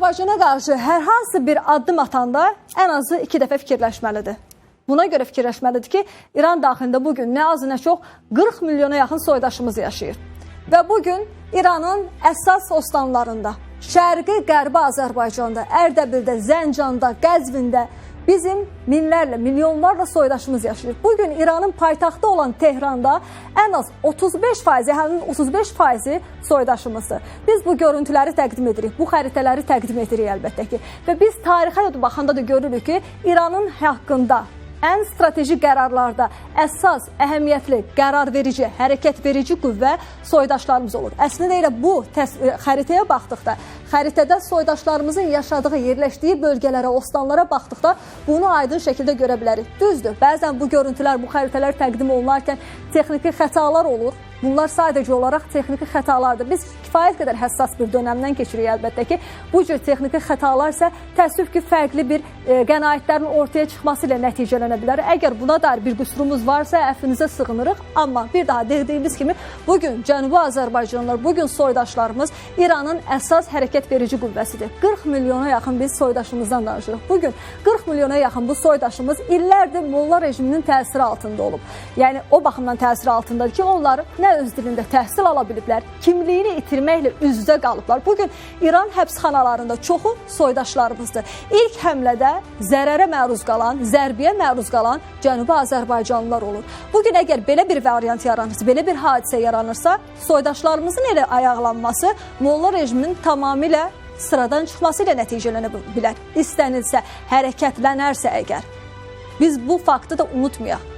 Azərbaycana qarşı hər hansı bir addım atanda ən azı 2 dəfə fikirləşməlidir. Buna görə fikirləşməlidir ki, İran daxilində bugün nə az nə çox 40 milyona yaxın soydaşımız yaşayır. Və bugün İranın əsas ostanlarında, şərqi, qərbi Azərbaycanda, Ərdəbildə, Zəncanda, Qəzvində bizim minlərlə, milyonlarla soydaşımız yaşayır. Bugün İranın paytaxtı olan Tehranda ən az 35%, həmin 35% soydaşımızdır. Biz bu görüntüləri təqdim edirik, bu xəritələri təqdim edirik əlbəttə ki. Və biz tarixə baxanda da görürük ki, İranın haqqında ən strateji qərarlarda əsas, əhəmiyyətli, qərar verici, hərəkət verici qüvvə soydaşlarımız olur. Əslində elə bu xəritəyə baxdıqda, xəritədə soydaşlarımızın yaşadığı, yerləşdiyi bölgələrə, ostanlara baxdıqda bunu aydın şəkildə görə bilərik. Düzdür, bəzən bu görüntülər, bu xəritələr təqdim olunarkən texniki xətalar olur. Bunlar sadəcə olaraq texniki xətalardır. Biz kifayət qədər həssas bir dönəmdən keçirik əlbəttə ki, bu cür texniki xətalar isə təəssüf ki, fərqli bir qənaətlərin ortaya çıxması ilə nəticələnə bilər. Əgər buna dair bir qüsurumuz varsa, əfvinizə sığınırıq. Amma bir daha dediyimiz kimi, bugün Cənubi Azərbaycanlılar, bugün soydaşlarımız İranın əsas hərəkət verici qüvvəsidir. 40 milyona yaxın biz soydaşımızdan danışırıq. Bugün 40 milyona yaxın bu soydaşımız illərdir molla rejiminin təsiri altında olub. Yəni, o baxımdan təsiri altındadır ki, onlar nə öz dilində təhsil ala biliblər, kimliyini itirməklə üz-üzə qalıblar. Bugün İran həbsxanalarında çoxu soydaşlarımızdır. İlk həmlədə zərərə məruz qalan, zərbiyə məruz qalan Cənubi Azərbaycanlılar olur. Bugün əgər belə bir variant yaranırsa, belə bir hadisə yaranırsa, soydaşlarımızın elə ayaqlanması molla rejiminin tamamilə sıradan çıxması ilə nəticələnə bilər. İstənilsə, hərəkətlənərsə əgər. Biz bu faktı da unutmayaq.